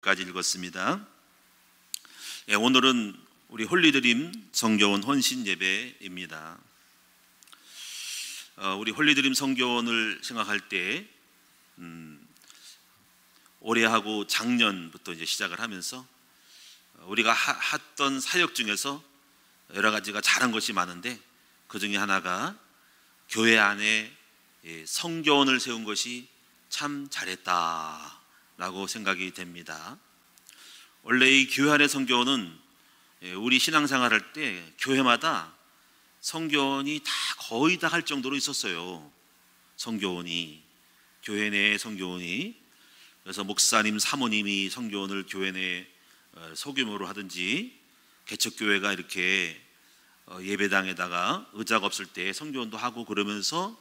까지 읽었습니다. 오늘은 우리 홀리드림 성교원 헌신 예배입니다. 우리 홀리드림 성교원을 생각할 때 올해하고 작년부터 이제 시작을 하면서 우리가 했던 사역 중에서 여러 가지가 잘한 것이 많은데 그 중에 하나가 교회 안에 성교원을 세운 것이 참 잘했다라고 생각이 됩니다. 원래 이 교회 안의 성교원은 우리 신앙생활 할 때 교회마다 성교원이 거의 다 할 정도로 있었어요. 성교원이, 교회 내에 성교원이. 그래서 목사님, 사모님이 성교원을 교회 내에 소규모로 하든지, 개척교회가 이렇게 예배당에다가 의자가 없을 때 성교원도 하고 그러면서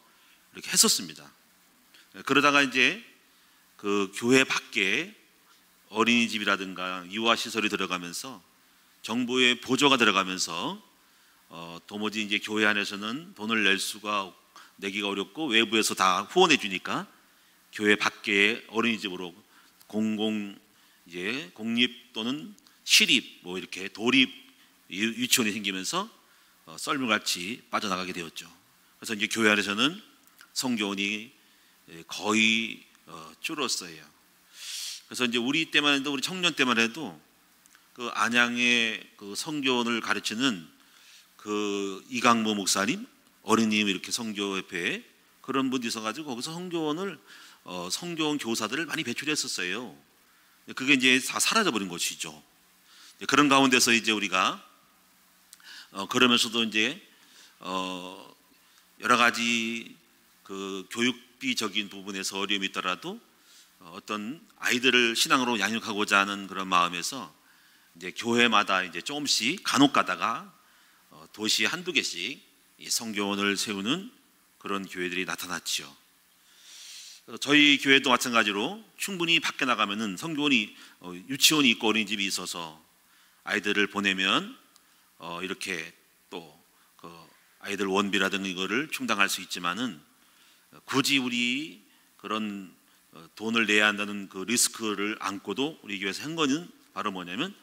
이렇게 했었습니다. 그러다가 이제 그 교회 밖에 어린이집이라든가 유아시설이 들어가면서 정부의 보조가 들어가면서 도무지 이제 교회 안에서는 돈을 내기가 어렵고 외부에서 다 후원해 주니까 교회 밖에 어린이집으로 공립 또는 시립 이렇게 도립 유치원이 생기면서 썰물같이 빠져나가게 되었죠. 그래서 이제 교회 안에서는 성교원이 거의 줄었어요. 그래서 이제 우리 때만 해도, 우리 청년 때만 해도 그 안양의 그 성교원을 가르치는 그 이강모 목사님, 어린이집 이렇게 성교협회 그런 분이 있어가지고 거기서 성교원 교사들을 많이 배출했었어요. 그게 이제 다 사라져버린 것이죠. 그런 가운데서 이제 우리가 그러면서도 이제 여러 가지 그 교육비적인 부분에서 어려움이 있더라도 어떤 아이들을 신앙으로 양육하고자 하는 그런 마음에서 이제 교회마다 이제 조금씩 간혹 가다가 도시에 한두 개씩 이 성교원을 세우는 그런 교회들이 나타났죠. 저희 교회도 마찬가지로 충분히 밖에 나가면은 성교원이 유치원이 있고 어린이집이 있어서 아이들을 보내면 이렇게 또 그 아이들 원비라든가 이거를 충당할 수 있지만은 굳이 우리 그런 돈을 내야 한다는 그 리스크를 안고도 우리 교회에서 한 거는 바로 뭐냐면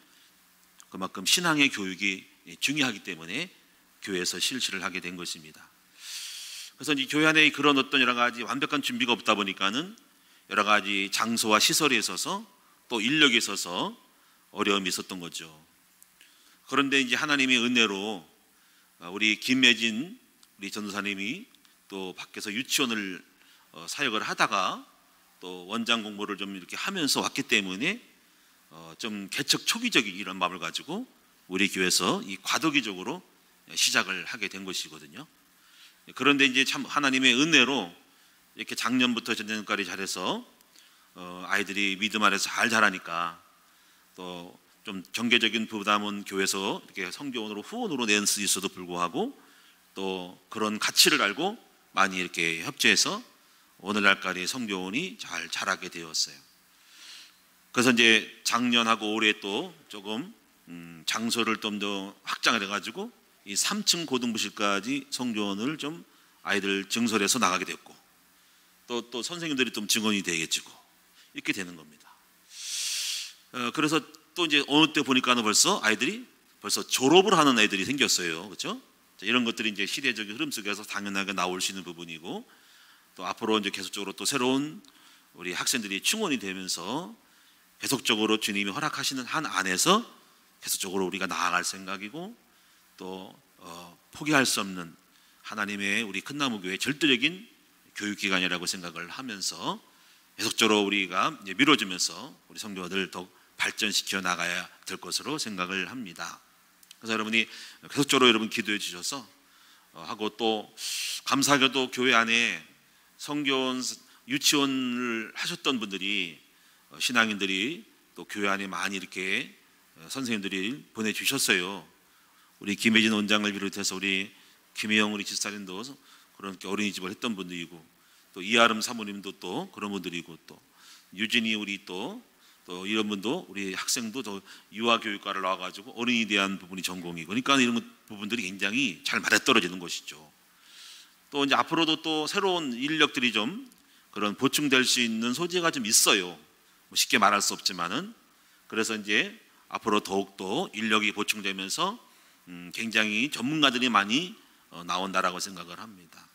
그만큼 신앙의 교육이 중요하기 때문에 교회에서 실시를 하게 된 것입니다. 그래서 이제 교회 안에 그런 어떤 여러 가지 완벽한 준비가 없다 보니까는 여러 가지 장소와 시설에 있어서 또 인력에 있어서 어려움이 있었던 거죠. 그런데 이제 하나님의 은혜로 우리 김매진 우리 전도사님이 또 밖에서 유치원을 사역을 하다가 또 원장 공부를 좀 이렇게 하면서 왔기 때문에 좀 개척 초기적인 이런 마음을 가지고 우리 교회에서 이 과도기적으로 시작을 하게 된 것이거든요. 그런데 이제 참 하나님의 은혜로 이렇게 작년부터 전년까지 잘해서 아이들이 믿음 안에서 잘 자라니까 또 좀 경제적인 부담은 교회에서 이렇게 성교원으로 후원으로 낼 수 있어도 불구하고 또 그런 가치를 알고 많이 이렇게 협조해서 오늘날까지 성교원이 잘 자라게 되었어요. 그래서 이제 작년하고 올해 또 조금 장소를 좀 더 확장을 해가지고 이 3층 고등부실까지 성교원을 좀 아이들 증설해서 나가게 됐고 또 선생님들이 좀 증언이 되겠지고 이렇게 되는 겁니다. 그래서 또 이제 어느 때 보니까는 아이들이 벌써 졸업을 하는 애들이 생겼어요. 그렇죠? 이런 것들이 이제 시대적인 흐름 속에서 당연하게 나올 수 있는 부분이고 또 앞으로 이제 계속적으로 또 새로운 우리 학생들이 충원이 되면서 계속적으로 주님이 허락하시는 한 안에서 계속적으로 우리가 나아갈 생각이고 또 포기할 수 없는 하나님의 우리 큰나무교회 절대적인 교육기관이라고 생각을 하면서 계속적으로 우리가 이제 밀어주면서 우리 성도들 더 발전시켜 나가야 될 것으로 생각을 합니다. 그래서 여러분이 계속적으로 여러분 기도해 주셔서 하고 또 감사하게도 교회 안에 성교원 유치원을 하셨던 분들이 신앙인들이 또 교회 안에 많이 이렇게 선생님들이 보내주셨어요. 우리 김혜진 원장을 비롯해서 우리 김혜영 우리 집사님도 그런 어린이집을 했던 분들이고 또 이아름 사모님도 또 그런 분들이고 또 유진이 우리 또 이런 분도 우리 학생도 저 유아교육과를 나와가지고 어린이에 대한 부분이 전공이고 그러니까 이런 부분들이 굉장히 잘 맞아떨어지는 것이죠. 또 이제 앞으로도 또 새로운 인력들이 좀 그런 보충될 수 있는 소재가 좀 있어요. 쉽게 말할 수 없지만은 그래서 이제 앞으로 더욱더 인력이 보충되면서 굉장히 전문가들이 많이 나온다라고 생각을 합니다.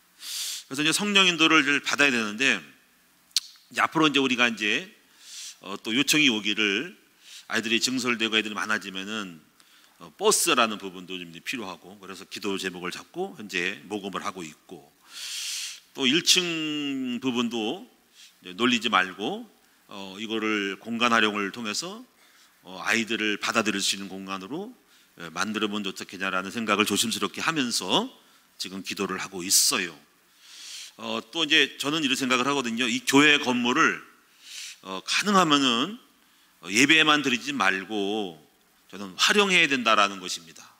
그래서 이제 성령 인도를 받아야 되는데, 이제 앞으로 이제 우리가 이제 또 요청이 오기를, 아이들이 증설되고 애들이 많아지면은 버스라는 부분도 좀 필요하고, 그래서 기도 제목을 잡고 현재 모금을 하고 있고, 또 1층 부분도 놀리지 말고 이거를 공간 활용을 통해서 아이들을 받아들일 수 있는 공간으로 만들어보면 어떻겠냐라는 생각을 조심스럽게 하면서 지금 기도를 하고 있어요. 또 이제 저는 이런 생각을 하거든요. 이 교회 건물을 가능하면은 예배에만 드리지 말고 저는 활용해야 된다라는 것입니다.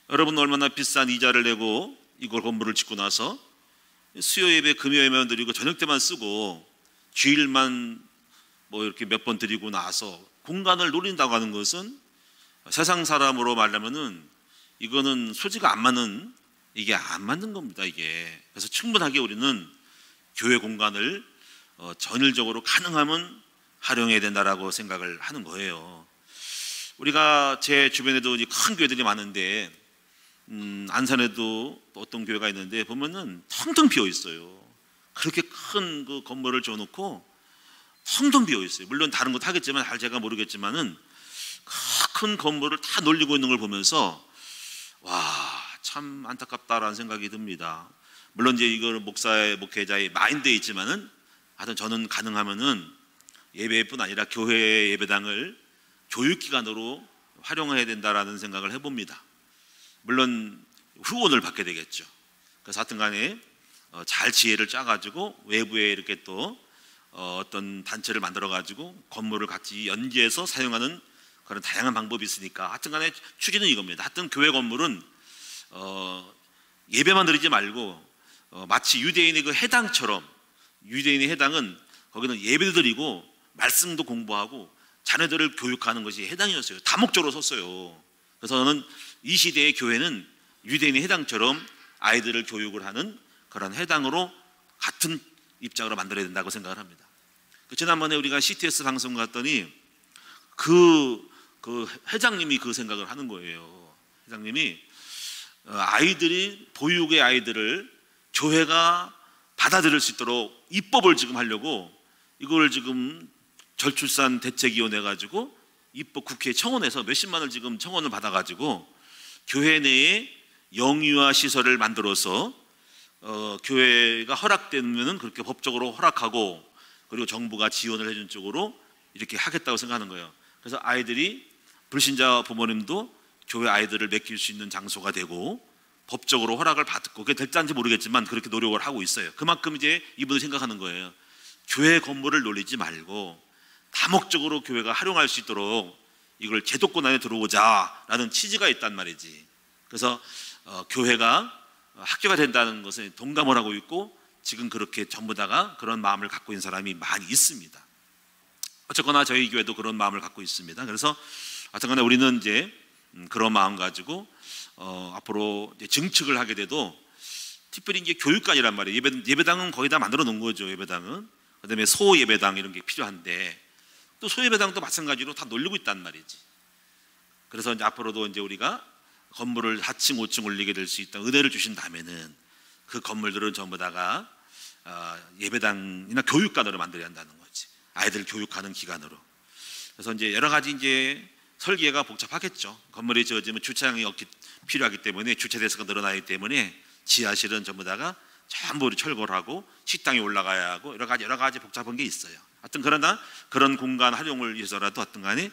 여러분, 얼마나 비싼 이자를 내고 이걸 건물을 짓고 나서 수요 예배, 금요 예배만 드리고 저녁 때만 쓰고 주일만 뭐 이렇게 몇 번 드리고 나서 공간을 노린다고 하는 것은 세상 사람으로 말하면은 이거는 소지가 안 맞는, 이게 안 맞는 겁니다, 이게. 그래서 충분하게 우리는 교회 공간을 전일적으로 가능하면 활용해야 된다라고 생각을 하는 거예요. 우리가 제 주변에도 큰 교회들이 많은데, 안산에도 어떤 교회가 있는데 보면은 텅텅 비어 있어요. 그렇게 큰 그 건물을 줘놓고 텅텅 비어 있어요. 물론 다른 것도 하겠지만 제가 모르겠지만은 큰 건물을 다 놀리고 있는 걸 보면서 와, 참 안타깝다라는 생각이 듭니다. 물론 이제 이거는 목회자의 마인드에 있지만은, 하여튼 저는 가능하면은 예배뿐 아니라 교회 예배당을 교육기관으로 활용해야 된다라는 생각을 해봅니다. 물론 후원을 받게 되겠죠. 그래서 하여튼 간에 잘 지혜를 짜가지고 외부에 이렇게 또 어떤 단체를 만들어가지고 건물을 같이 연계해서 사용하는 그런 다양한 방법이 있으니까, 하여튼 간에 추진은 이겁니다. 하여튼 교회 건물은 예배만 드리지 말고 마치 유대인의 그 해당처럼, 유대인의 해당은 거기는 예배도 드리고 말씀도 공부하고 자녀들을 교육하는 것이 해당이었어요. 다목적으로 섰어요. 그래서 저는 이 시대의 교회는 유대인의 해당처럼 아이들을 교육을 하는 그런 해당으로 같은 입장으로 만들어야 된다고 생각을 합니다. 지난번에 우리가 CTS 방송 갔더니 그 회장님이 그 생각을 하는 거예요. 회장님이 아이들이, 보육의 아이들을 교회가 받아들일 수 있도록 입법을 지금 하려고 이걸 지금 절출산 대책위원회 가지고 입법 국회 청원에서 몇십만을 지금 청원을 받아가지고 교회 내에 영유아 시설을 만들어서 교회가 허락되면은 그렇게 법적으로 허락하고, 그리고 정부가 지원을 해준 쪽으로 이렇게 하겠다고 생각하는 거예요. 그래서 아이들이, 불신자 부모님도 교회 아이들을 맡길 수 있는 장소가 되고 법적으로 허락을 받고, 그게 될지 모르겠지만 그렇게 노력을 하고 있어요. 그만큼 이제 이분이 생각하는 거예요. 교회 건물을 놀리지 말고 다목적으로 교회가 활용할 수 있도록 이걸 제도권 안에 들어오자라는 취지가 있단 말이지. 그래서 교회가 학교가 된다는 것에 동감을 하고 있고, 지금 그렇게 전부 다가 그런 마음을 갖고 있는 사람이 많이 있습니다. 어쨌거나 저희 교회도 그런 마음을 갖고 있습니다. 그래서 어쨌거나 우리는 이제 그런 마음 가지고 앞으로 이제 증축을 하게 돼도, 특별히 이제 교육관이란 말이에요. 예배당은 거의 다 만들어 놓은 거죠. 예배당은. 그다음에 소예배당 이런 게 필요한데, 또 소예배당도 마찬가지로 다 놀리고 있단 말이지. 그래서 이제 앞으로도 이제 우리가 건물을 4층, 5층 올리게 될 수 있다 은혜를 주신다면은 그 건물들은 전부 다가 예배당이나 교육관으로 만들어야 한다는 거지. 아이들 교육하는 기관으로. 그래서 이제 여러 가지 이제 설계가 복잡하겠죠. 건물이 지어지면 주차장이 필요하기 때문에 주차 대수가 늘어나기 때문에 지하실은 전부 다가 전부 철거를 하고 식당이 올라가야 하고 여러 가지 복잡한 게 있어요. 하여튼 그러나 그런 공간 활용을 위해서라도 하여튼 간에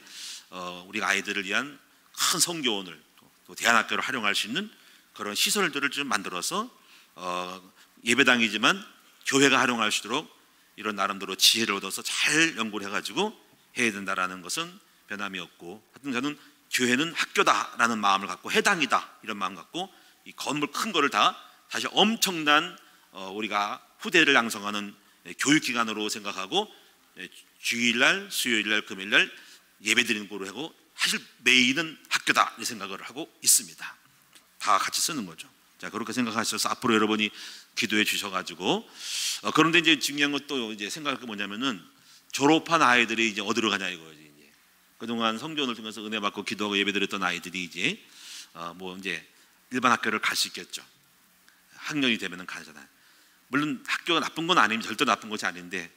우리 아이들을 위한 큰 성교원을 또 대안학교를 활용할 수 있는 그런 시설들을 좀 만들어서 예배당이지만 교회가 활용할 수 있도록 이런 나름대로 지혜를 얻어서 잘 연구를 해가지고 해야 된다라는 것은 변함이 없고, 하여튼 저는 교회는 학교다라는 마음을 갖고, 해당이다 이런 마음 갖고 이 건물 큰 거를 다 다시 엄청난 우리가 후대를 양성하는 교육기관으로 생각하고, 주일날, 수요일날, 금요일날 예배드리는 거로 하고, 사실 메인은 학교다 이 생각을 하고 있습니다. 다 같이 쓰는 거죠. 자, 그렇게 생각하셔서 앞으로 여러분이 기도해 주셔가지고, 그런데 이제 중요한 것도 이제 생각할 게 뭐냐면은 졸업한 아이들이 이제 어디로 가냐 이거지. 이제 그동안 성전을 통해서 은혜 받고 기도하고 예배드렸던 아이들이 이제 이제 일반 학교를 갈 수 있겠죠. 학년이 되면은 가잖아요. 물론 학교가 나쁜 건 아니면 절대 나쁜 것이 아닌데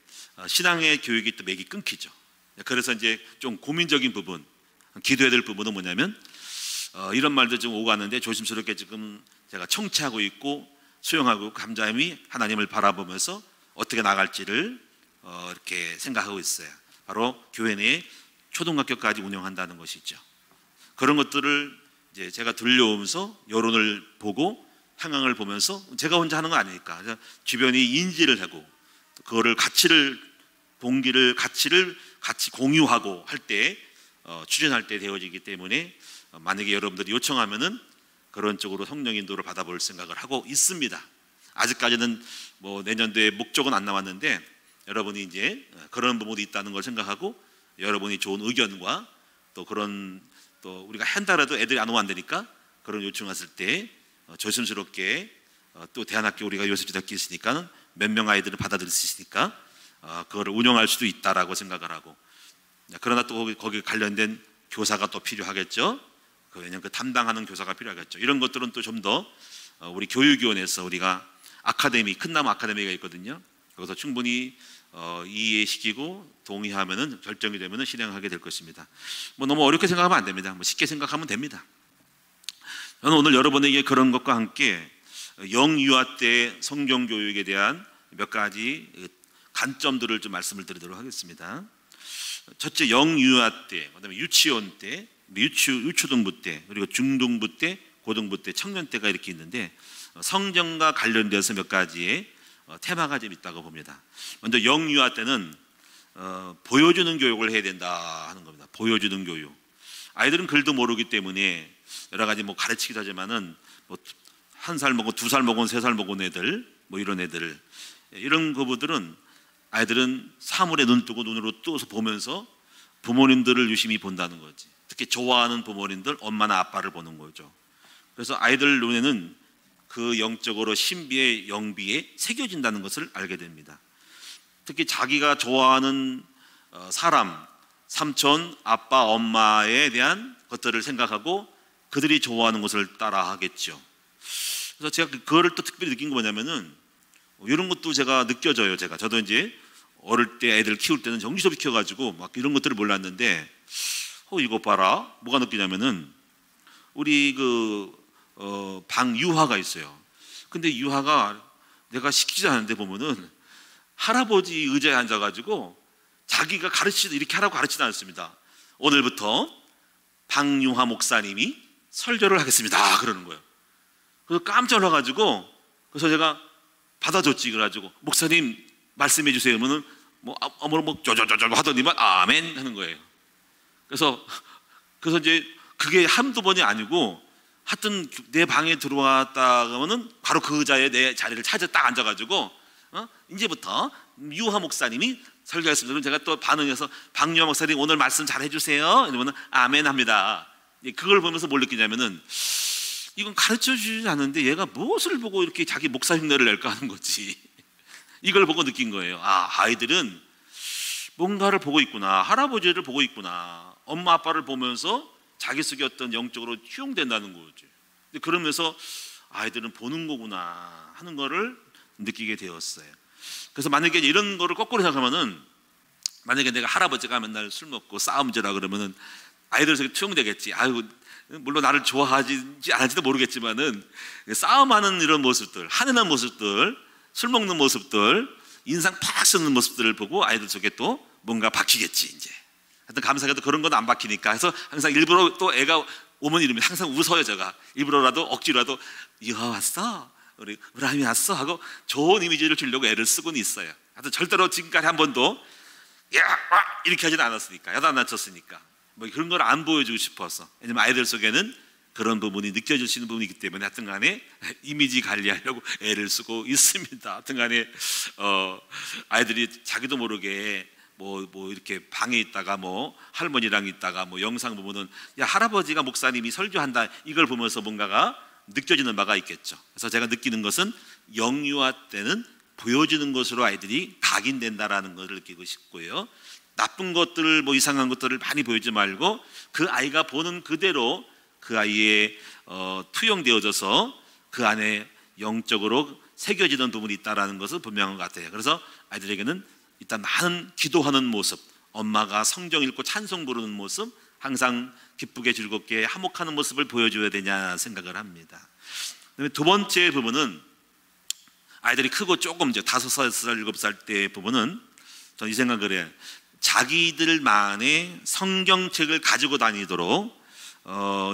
신앙의 교육이 또 맥이 끊기죠. 그래서 이제 좀 고민적인 부분, 기도해야 될 부분은 뭐냐면 이런 말도 좀 오가는데 조심스럽게 지금 제가 청취하고 있고 수용하고 감사함이 하나님을 바라보면서 어떻게 나갈지를 이렇게 생각하고 있어요. 바로 교회 내에 초등학교까지 운영한다는 것이죠. 그런 것들을 이제 제가 들려오면서 여론을 보고 상황을 보면서 제가 혼자 하는 거 아니니까 주변이 인지를 하고 그거를 가치를 같이 공유하고 할 때 추진할 때 되어지기 때문에 만약에 여러분들이 요청하면은 그런 쪽으로 성령 인도를 받아볼 생각을 하고 있습니다. 아직까지는 내년도에 목적은 안 나왔는데 여러분이 이제 그런 부분이 있다는 걸 생각하고 여러분이 좋은 의견과 또 우리가 한다라도 애들이 안 오면 안 되니까 그런 요청 왔을 때 조심스럽게 또 대안학교 우리가 요셉지대학교 있으니까 몇 명 아이들을 받아들일 수 있으니까 그거를 운영할 수도 있다라고 생각을 하고, 그러나 또 거기 관련된 교사가 또 필요하겠죠. 왜냐하면 그 담당하는 교사가 필요하겠죠. 이런 것들은 또 좀 더 우리 교육위원회에서 우리가 큰 나무 아카데미가 있거든요. 거기서 충분히 이해시키고 동의하면은 결정이 되면은 실행하게 될 것입니다. 너무 어렵게 생각하면 안 됩니다. 쉽게 생각하면 됩니다. 저는 오늘 여러분에게 그런 것과 함께 영유아 때 성경 교육에 대한 몇 가지 관점들을 좀 말씀을 드리도록 하겠습니다. 첫째, 영유아 때, 그다음에 유치원 때, 유초등부 때, 그리고 중등부 때, 고등부 때, 청년 때가 이렇게 있는데 성경과 관련돼서 몇 가지의 테마가 좀 있다고 봅니다. 먼저 영유아 때는 보여주는 교육을 해야 된다 하는 겁니다. 보여주는 교육. 아이들은 글도 모르기 때문에 여러 가지 가르치기도 하지만은 1살 먹은 2살 먹은 3살 먹은 애들 이런 애들, 이런 부부들은 아이들은 사물에 눈 뜨고 눈으로 떠서 보면서 부모님들을 유심히 본다는 거지. 특히 좋아하는 부모님들, 엄마나 아빠를 보는 거죠. 그래서 아이들 눈에는 그 영적으로 신비의 영비에 새겨진다는 것을 알게 됩니다. 특히 자기가 좋아하는 사람, 삼촌, 아빠, 엄마에 대한 것들을 생각하고 그들이 좋아하는 것을 따라 하겠죠. 그래서 제가 그거를 또 특별히 느낀 게 뭐냐면은 이런 것도 제가 느껴져요. 저도 이제 어릴 때 애들 키울 때는 정신없이 키워가지고 이런 것들을 몰랐는데 이거 봐라. 뭐가 느끼냐면은 우리 방 유하가 있어요. 근데 유하가 내가 시키지 않는데 보면은 할아버지 의자에 앉아가지고 자기가 이렇게 하라고 가르치지 않습니다. 오늘부터 방유하 목사님이 설교를 하겠습니다. 그러는 거예요. 그래서 깜짝 놀라가지고 그래서 제가 받아줬지. 그래가지고 목사님 말씀해 주세요. 그러면은 쪼쪼쪼쪼 하더니만 아멘 하는 거예요. 그래서 이제 그게 한두 번이 아니고 하여튼 내 방에 들어왔다 그러면은 바로 그 의자에 내 자리를 찾아 딱 앉아가지고 이제부터 유하 목사님이 설교했습니다. 그럼 제가 또 반응해서 방유하 목사님 오늘 말씀 잘 해주세요. 이러면은 아멘 합니다. 그걸 보면서 뭘 느끼냐면은 이건 가르쳐 주지 않는데 얘가 무엇을 보고 이렇게 자기 목사 흉내를 낼까 하는 거지. 이걸 보고 느낀 거예요. 아이들은 뭔가를 보고 있구나. 할아버지를 보고 있구나. 엄마 아빠를 보면서 자기 속에 어떤 영적으로 휴용된다는 거죠. 그러면서 아이들은 보는 거구나 하는 거를 느끼게 되었어요. 그래서 만약에 이런 거를 거꾸로 생각하면은 만약에 내가 할아버지가 맨날 술 먹고 싸움질하 그러면은 아이들 속에 투영되겠지. 물론 나를 좋아하지 않을지도 모르겠지만은 싸움하는 이런 모습들, 한해한 모습들, 술 먹는 모습들, 인상 팍 쓰는 모습들을 보고 아이들 속에 또 뭔가 박히겠지. 이제 하여튼 감사하게도 그런 건 안 박히니까 해서 항상 일부러 또 애가 오면 이러면 항상 웃어요. 제가 일부러라도 억지로라도 유하 왔어, 우리 브라임이 왔어 하고 좋은 이미지를 주려고 애를 쓰고는 있어요. 하여튼 절대로 지금까지 한 번도 이렇게 하지는 않았으니까, 야단 안 낮췄으니까 그런 걸 안 보여주고 싶어서. 왜냐면 아이들 속에는 그런 부분이 느껴질 수 있는 부분이 있기 때문에 하여튼 간에 이미지 관리하려고 애를 쓰고 있습니다. 하여튼 간에 아이들이 자기도 모르게 이렇게 방에 있다가 할머니랑 있다가 영상 보면은 야 할아버지가 목사님이 설교한다 이걸 보면서 뭔가가 느껴지는 바가 있겠죠. 그래서 제가 느끼는 것은 영유아 때는 보여주는 것으로 아이들이 각인된다라는 것을 느끼고 싶고요. 나쁜 것들, 뭐 이상한 것들을 많이 보이지 말고 그 아이가 보는 그대로 그 아이의 투영되어져서 그 안에 영적으로 새겨지는 부분이 있다라는 것을 분명한 것 같아요. 그래서 아이들에게는 일단 많은 기도하는 모습, 엄마가 성경 읽고 찬송 부르는 모습, 항상 기쁘게 즐겁게 화목하는 모습을 보여줘야 되냐 생각을 합니다. 그다음에 두 번째 부분은 아이들이 크고 조금 이제 5살, 7살 때 부분은 저는 이 생각을 해요. 자기들만의 성경책을 가지고 다니도록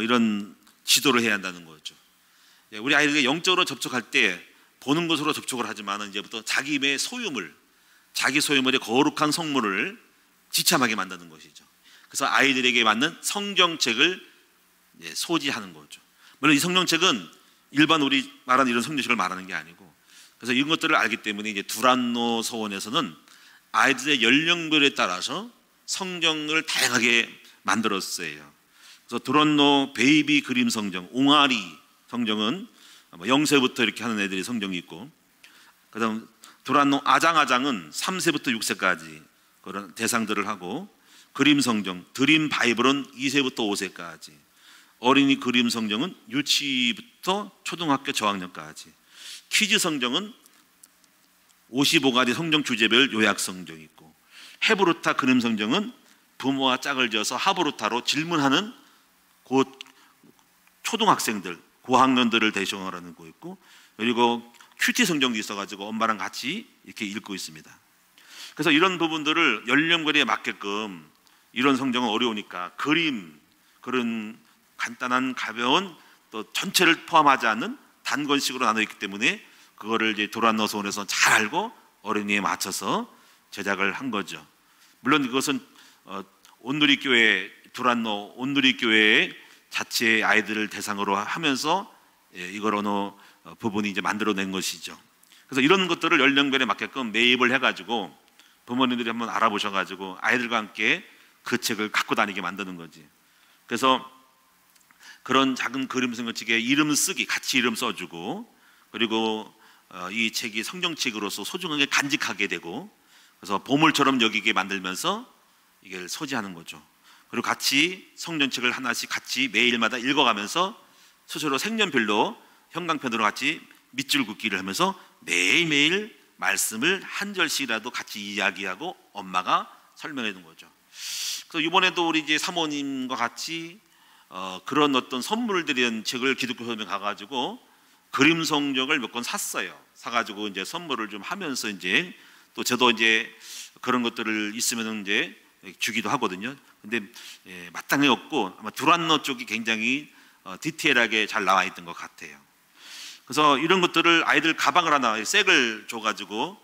이런 지도를 해야 한다는 거죠. 우리 아이들에게 영적으로 접촉할 때 보는 것으로 접촉을 하지만 이제부터 자기의 소유물, 자기 소유물의 거룩한 성물을 지참하게 만드는 것이죠. 그래서 아이들에게 맞는 성경책을 소지하는 거죠. 물론 이 성경책은 일반 우리 말하는 이런 성경책을 말하는 게 아니고, 그래서 이런 것들을 알기 때문에 이제 두란노 서원에서는 아이들의 연령별에 따라서 성경을 다양하게 만들었어요. 그래서 두란노 베이비 그림 성경, 옹알이 성경은 0세부터 이렇게 하는 애들이 성경이 있고, 그다음 두란노 아장아장은 3세부터 6세까지 그런 대상들을 하고, 그림 성경 드림 바이블은 2세부터 5세까지, 어린이 그림 성경은 유치부터 초등학교 저학년까지, 퀴즈 성경은 55가지 성경 주제별 요약 성경이 있고, 헤브루타 그림 성경은 부모와 짝을 지어서 하브루타로 질문하는 곧 초등학생들, 고학년들을 대상으로 거 있고, 그리고 큐티 성경도 있어가지고 엄마랑 같이 이렇게 읽고 있습니다. 그래서 이런 부분들을 연령별에 맞게끔, 이런 성경은 어려우니까 그림, 그런 간단한 가벼운 또 전체를 포함하지 않는 단권식으로 나눠 있기 때문에 그거를 이제 두란노 서원에서 잘 알고 어린이에 맞춰서 제작을 한 거죠. 물론 이것은 온누리교회, 두란노 온누리교회의 자체 아이들을 대상으로 하면서 이걸 어느 부분이 이제 만들어낸 것이죠. 그래서 이런 것들을 연령별에 맞게끔 매입을 해가지고 부모님들이 한번 알아보셔가지고 아이들과 함께 그 책을 갖고 다니게 만드는 거지. 그래서 그런 작은 그림 성경책에 이름 쓰기, 같이 이름 써주고, 그리고 이 책이 성경책으로서 소중하게 간직하게 되고, 그래서 보물처럼 여기게 만들면서 이걸 소지하는 거죠. 그리고 같이 성경책을 하나씩 같이 매일마다 읽어가면서 스스로 색연필로 형광펜으로 같이 밑줄 긋기를 하면서 매일매일 말씀을 한 절씩이라도 같이 이야기하고 엄마가 설명해 준 거죠. 그래서 이번에도 우리 이제 사모님과 같이 그런 어떤 선물을 드린 책을 기독교 서점에 가가지고 그림 성경을 몇 권 샀어요. 사가지고 이제 선물을 좀 하면서 이제 또 저도 이제 그런 것들을 있으면 이제 주기도 하거든요. 근데 마땅히 없고 아마 두란노 쪽이 굉장히 디테일하게 잘 나와 있던 것 같아요. 그래서 이런 것들을 아이들 가방을 하나 색을 줘가지고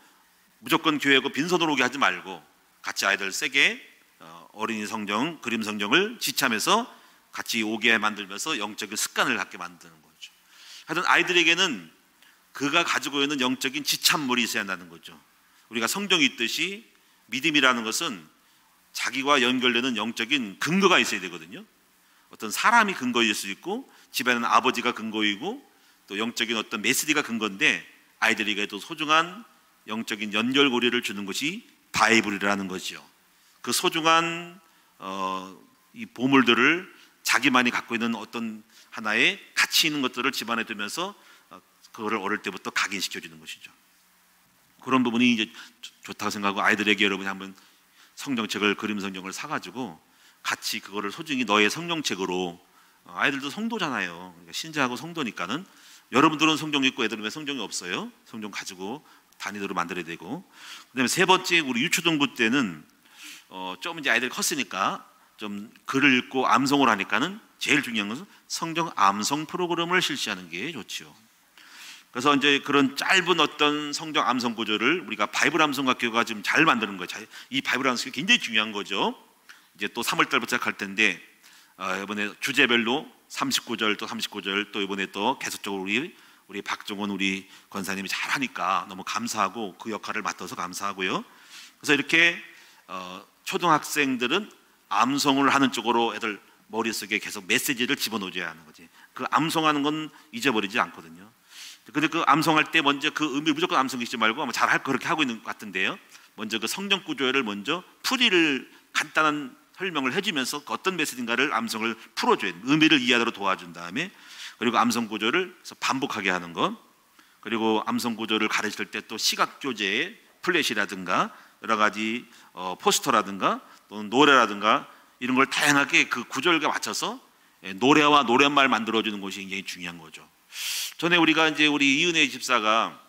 무조건 교회고 빈손으로 오게 하지 말고 같이 아이들 세게 어린이 성경, 그림 성경을 지참해서 같이 오게 만들면서 영적인 습관을 갖게 만드는 거죠. 하여튼 아이들에게는 그가 가지고 있는 영적인 지참물이 있어야 한다는 거죠. 우리가 성경이 있듯이 믿음이라는 것은 자기와 연결되는 영적인 근거가 있어야 되거든요. 어떤 사람이 근거일 수 있고, 집에는 아버지가 근거이고, 또 영적인 어떤 메시지가 근거인데 아이들에게도 소중한 영적인 연결고리를 주는 것이 바이블이라는 거죠. 그 소중한 이 보물들을 자기만이 갖고 있는 어떤 하나의 가치 있는 것들을 집안에 두면서 그거를 어릴 때부터 각인시켜 주는 것이죠. 그런 부분이 이제 좋다고 생각하고, 아이들에게 여러분이 한번 성경책을, 그림 성경을 사가지고 같이 그거를 소중히 너의 성경책으로, 아이들도 성도잖아요. 그러니까 신자하고 성도니까는 여러분들은 성경 읽고 애들은 왜 성경이 없어요? 성경 가지고 다니도록 만들어야 되고, 그다음에 세 번째, 우리 유초등부 때는 좀 이제 아이들이 컸으니까 좀 글을 읽고 암송을 하니까는 제일 중요한 것은 성경 암송 프로그램을 실시하는 게 좋지요. 그래서 이제 그런 짧은 어떤 성경 암송 구조를 우리가 바이블 암송학교가 지금 잘 만드는 거예요. 이 바이블 암송이 굉장히 중요한 거죠. 이제 또 3월 달부터 시작할 텐데 이번에 주제별로 39절 또 39절 또 이번에 또 계속적으로 우리 박종원 우리 권사님이 잘 하니까 너무 감사하고 그 역할을 맡아서 감사하고요. 그래서 이렇게 초등학생들은 암송을 하는 쪽으로 애들 머릿속에 계속 메시지를 집어넣어줘야 하는 거지. 그 암송하는 건 잊어버리지 않거든요. 근데 그 암송할 때 먼저 그 의미를 무조건 암송하지 말고 아마 잘 할 거 그렇게 하고 있는 것 같은데요. 먼저 그 성경 구조를 먼저 풀이를 간단한 설명을 해주면서 어떤 메시지인가를 암성을 풀어줘야 돼요. 의미를 이해하도록 도와준 다음에, 그리고 암성 구조를 반복하게 하는 것, 그리고 암성 구조를 가르칠 때 또 시각 교재에 플래시라든가 여러 가지 포스터라든가 또는 노래라든가 이런 걸 다양하게 그 구절과 맞춰서 노래와 노랫말 만들어주는 것이 굉장히 중요한 거죠. 전에 우리가 이제 우리 이은혜 집사가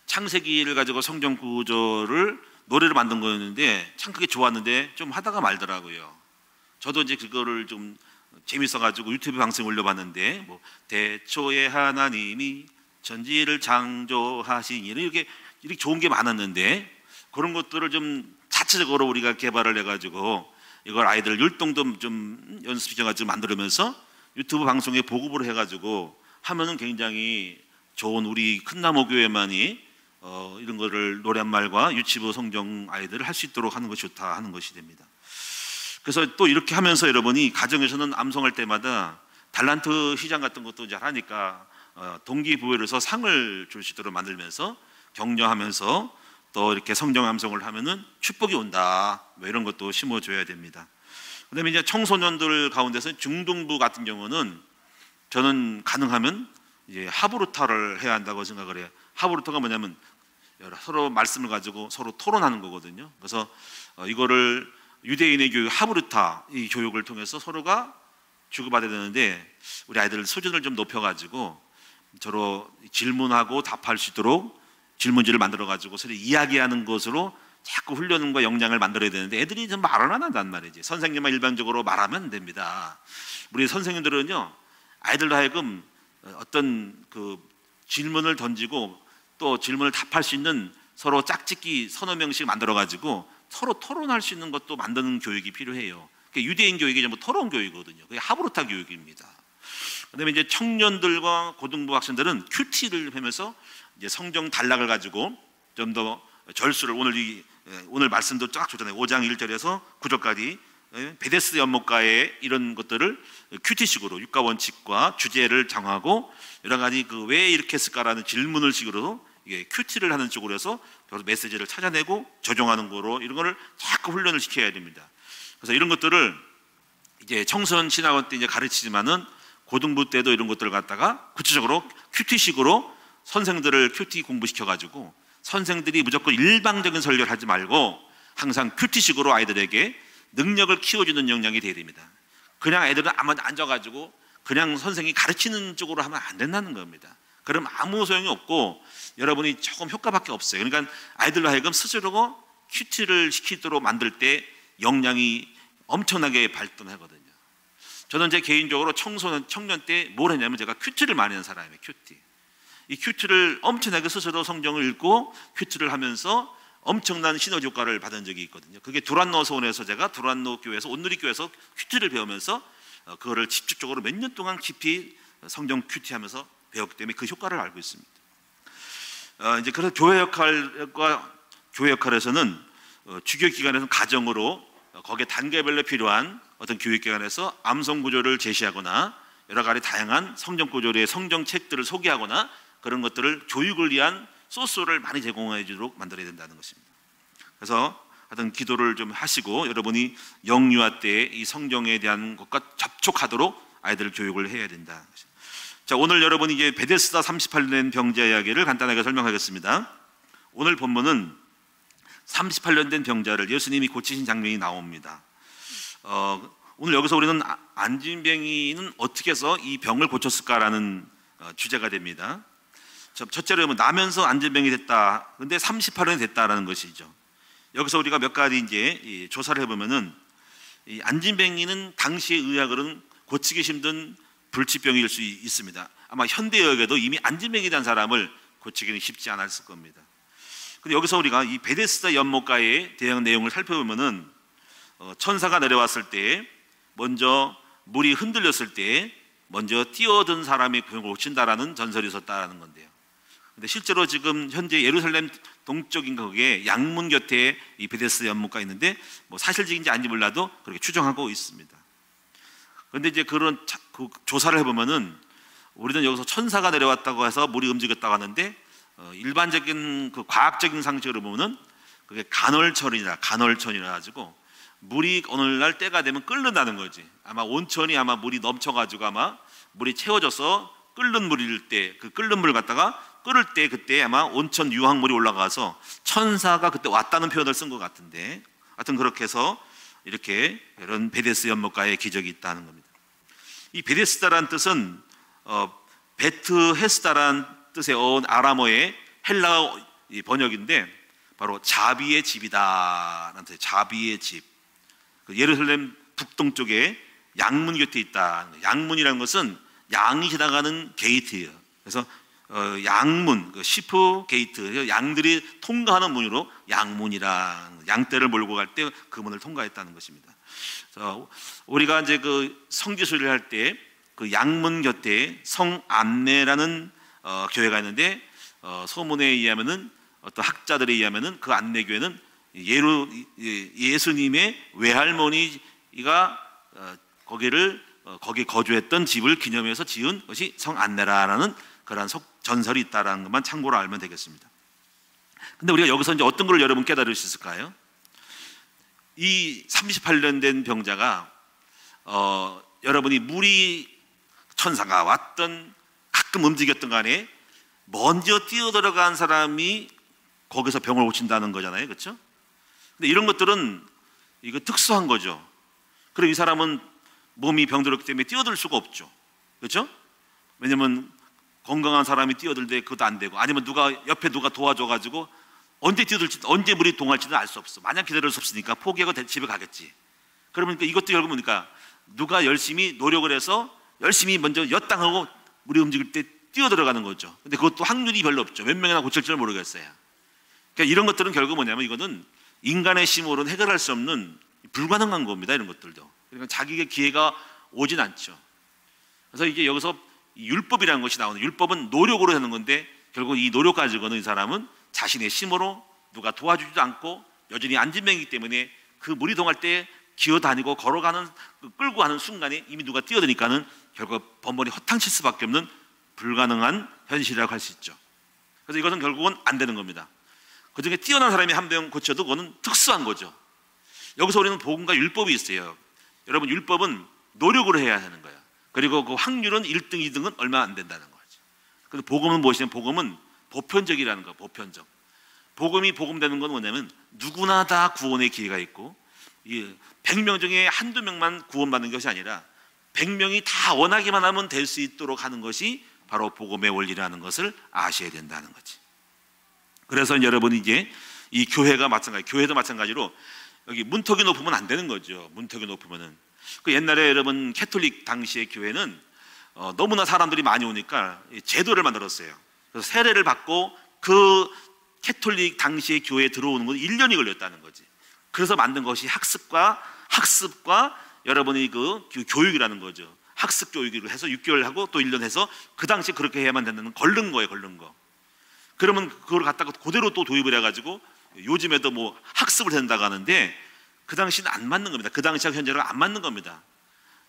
창세기를 가지고 성경 구조를 노래를 만든 거였는데 참 그게 좋았는데 좀 하다가 말더라고요. 저도 이제 그거를 좀 재밌어가지고 유튜브 방송에 올려봤는데, 뭐 대초에 하나님이 천지를 창조하시니 이렇게 좋은 게 많았는데, 그런 것들을 좀 자체적으로 우리가 개발을 해가지고 이걸 아이들 율동도 좀 연습시켜가지고 만들면서 유튜브 방송에 보급을 해가지고 하면은 굉장히 좋은, 우리 큰나무교회만이 이런 거를 노랫말과 유치부 성경 아이들을 할 수 있도록 하는 것이 좋다 하는 것이 됩니다. 그래서 또 이렇게 하면서 여러분이 가정에서는 암송할 때마다 달란트 시장 같은 것도 이제 하니까 동기부여를 해서 상을 줄 수 있도록 만들면서 격려하면서 또 이렇게 성경 암송을 하면은 축복이 온다, 뭐 이런 것도 심어줘야 됩니다. 그다음에 이제 청소년들 가운데서 중등부 같은 경우는 저는 가능하면 이제 하브루타를 해야 한다고 생각을 해요. 하브루타가 뭐냐면 서로 말씀을 가지고 서로 토론하는 거거든요. 그래서 이거를 유대인의 교육 하브루타 이 교육을 통해서 서로가 주고받아야 되는데, 우리 아이들 수준을 좀 높여가지고 서로 질문하고 답할 수 있도록 질문지를 만들어가지고 서로 이야기하는 것으로 자꾸 훈련과 역량을 만들어야 되는데, 애들이 좀 말을 안 한단 말이지. 선생님만 일반적으로 말하면 안 됩니다. 우리 선생님들은요, 아이들로 하여금 어떤 그 질문을 던지고 또 질문을 답할 수 있는 서로 짝짓기 서너 명씩 만들어가지고 서로 토론할 수 있는 것도 만드는 교육이 필요해요. 유대인 교육이 전부 토론 교육이거든요. 그게 하브루타 교육입니다. 그다음에 이제 청년들과 고등부 학생들은 큐티를 하면서 이제 성경 단락을 가지고 좀 더 절수를, 오늘 말씀도 쫙 줬잖아요. 5장 1절에서 9절까지 베데스 연못가의 이런 것들을 큐티식으로 육가 원칙과 주제를 정하고 여러 가지 그 왜 이렇게 했을까라는 질문을 식으로 이게 큐티를 하는 쪽으로 해서 메시지를 찾아내고 조정하는 거로 이런 거를 자꾸 훈련을 시켜야 됩니다. 그래서 이런 것들을 이제 청소년 신학원 때 이제 가르치지만은 고등부 때도 이런 것들을 갖다가 구체적으로 큐티식으로 선생들을 큐티 공부시켜가지고 선생들이 무조건 일방적인 설교를 하지 말고 항상 큐티식으로 아이들에게 능력을 키워주는 역량이 되어야 됩니다. 그냥 애들은 아무 앉아가지고 그냥 선생이 가르치는 쪽으로 하면 안 된다는 겁니다. 그럼 아무 소용이 없고 여러분이 조금 효과밖에 없어요. 그러니까 아이들로 하여금 스스로 큐티를 시키도록 만들 때 역량이 엄청나게 발전하거든요. 저는 제 개인적으로 청년 때 뭘 했냐면 제가 큐티를 많이 한 사람이에요. 큐티. 이 큐티를 엄청나게 스스로 성경을 읽고 큐티를 하면서 엄청난 시너지 효과를 받은 적이 있거든요. 그게 두란노 소원에서 제가 두란노 교회에서 온누리 교회에서 큐티를 배우면서 그거를 집중적으로 몇 년 동안 깊이 성경 큐티하면서 배웠기 때문에 그 효과를 알고 있습니다. 이제 그래서 교회 역할에서는 주교 기관에서는 가정으로 거기에 단계별로 필요한 어떤 교육기관에서 암송 구조를 제시하거나 여러 가지 다양한 성경 구조의 성경 책들을 소개하거나 그런 것들을 교육을 위한 소스를 많이 제공해 주도록 만들어야 된다는 것입니다. 그래서 하여튼 기도를 좀 하시고 여러분이 영유아 때 이 성경에 대한 것과 접촉하도록 아이들 교육을 해야 된다. 자, 오늘 여러분이 이제 베데스다 38년 된 병자 이야기를 간단하게 설명하겠습니다. 오늘 본문은 38년 된 병자를 예수님이 고치신 장면이 나옵니다. 오늘 여기서 우리는 안진뱅이는 어떻게 해서 이 병을 고쳤을까라는 주제가 됩니다. 첫째로 나면서 안진뱅이 됐다. 근데 38년이 됐다라는 것이죠. 여기서 우리가 몇 가지 이제 조사를 해보면은 이 안진뱅이는 당시의 의학으로는 고치기 힘든 불치병일 수 있습니다. 아마 현대의학에도 이미 안진뱅이 된 사람을 고치기는 쉽지 않았을 겁니다. 근데 여기서 우리가 이 베데스다 연못가의 대형 내용을 살펴보면은 천사가 내려왔을 때 먼저 물이 흔들렸을 때 먼저 뛰어든 사람이 병을 고친다라는 전설이 있었다라는 건데요. 근데 실제로 지금 현재 예루살렘 동쪽인 거기에 양문 곁에 이 베데스다 연못가 있는데 뭐 사실적인지 아닌지 몰라도 그렇게 추정하고 있습니다. 그런데 이제 그런 조사를 해보면은 우리는 여기서 천사가 내려왔다고 해서 물이 움직였다고 하는데 일반적인 그 과학적인 상식으로 보면은 그게 간헐천이라 가지고 물이 오늘날 때가 되면 끓는다는 거지. 아마 온천이 아마 물이 넘쳐가지고 아마 물이 채워져서 끓는 물일 때, 그 끓는 물 갖다가 끓을 때 그때 아마 온천 유황물이 올라가서 천사가 그때 왔다는 표현을 쓴 것 같은데, 하여튼 그렇게 해서 이렇게 이런 베데스 연못가에 기적이 있다는 겁니다. 이 베데스다라는 뜻은 베트헤스다라는 뜻의 아람어의 헬라어 번역인데 바로 자비의 집이다라는 뜻이에요. 자비의 집. 예루살렘 북동쪽에 양문 곁에 있다. 양문이라는 것은 양이 지나가는 게이트예요. 그래서 양문, 시프 게이트, 양들이 통과하는 문으로 양문이라, 양떼를 몰고 갈 때 그 문을 통과했다는 것입니다. 그래서 우리가 이제 그 성지순례를 할 때 그 양문 곁에 성안내라는 교회가 있는데, 소문에 의하면은 어떤 학자들에 의하면은 그 안내교회는 예수님의 외할머니가 거기 거주했던 집을 기념해서 지은 것이 성안내라는 그런 전설이 있다라는 것만 참고로 알면 되겠습니다. 근데 우리가 여기서 이제 어떤 걸 여러분 깨달을 수 있을까요? 이 38년 된 병자가 여러분이 물이 천사가 왔던 가끔 움직였던 간에 먼저 뛰어들어간 사람이 거기서 병을 고친다는 거잖아요, 그렇죠? 근데 이런 것들은 이거 특수한 거죠. 그리고 이 사람은 몸이 병들었기 때문에 뛰어들 수가 없죠, 그렇죠? 왜냐면 건강한 사람이 뛰어들때 그것도 안 되고, 아니면 옆에 누가 도와줘가지고 언제 뛰어들지, 언제 물이 동할지는 알 수 없어. 마냥 기다릴 수 없으니까 포기하고 집에 가겠지. 그러니까 이것도 결국 보니까 누가 열심히 노력을 해서 열심히 먼저 여땅하고 물이 움직일 때 뛰어들어가는 거죠. 근데 그것도 확률이 별로 없죠. 몇 명이나 고칠지를 모르겠어요. 그러니까 이런 것들은 결국 뭐냐면 이거는 인간의 힘으로는 해결할 수 없는 불가능한 겁니다. 이런 것들도. 그러니까 자기에게 기회가 오진 않죠. 그래서 이게 여기서 율법이라는 것이 나오는, 율법은 노력으로 하는 건데 결국 이 노력 가지고는 이 사람은 자신의 힘으로 누가 도와주지도 않고 여전히 안진병이기 때문에 그 물이 동할 때 기어다니고 걸어가는, 끌고 가는 순간에 이미 누가 뛰어드니까는 결국 번번이 허탕칠 수밖에 없는 불가능한 현실이라고 할 수 있죠. 그래서 이것은 결국은 안 되는 겁니다. 그 중에 뛰어난 사람이 한 명 고쳐도 그거는 특수한 거죠. 여기서 우리는 복음과 율법이 있어요. 여러분, 율법은 노력으로 해야 하는 거예요. 그리고 그 확률은 1등, 2등은 얼마 안 된다는 거죠. 그래서 복음은 무엇이냐면 복음은 보편적이라는 거예요. 보편적. 복음이 복음되는 건 뭐냐면 누구나 다 구원의 기회가 있고, 100명 중에 한두 명만 구원받는 것이 아니라 100명이 다 원하기만 하면 될 수 있도록 하는 것이 바로 복음의 원리라는 것을 아셔야 된다는 거지. 그래서 여러분이 이제 이 교회가 교회도 마찬가지로 여기 문턱이 높으면 안 되는 거죠. 문턱이 높으면은 그 옛날에 여러분 캐톨릭 당시의 교회는 너무나 사람들이 많이 오니까 제도를 만들었어요. 그래서 세례를 받고 그 캐톨릭 당시의 교회에 들어오는 건 1년이 걸렸다는 거지. 그래서 만든 것이 학습과 여러분이 그 교육이라는 거죠. 학습 교육을 해서 6개월 하고 또 1년 해서 그 당시 그렇게 해야만 된다는, 걸른 거예요, 걸른 거. 그러면 그걸 갖다가 그대로 또 도입을 해가지고 요즘에도 뭐 학습을 한다고 하는데 그 당시는 안 맞는 겁니다. 그 당시와 현재랑 안 맞는 겁니다.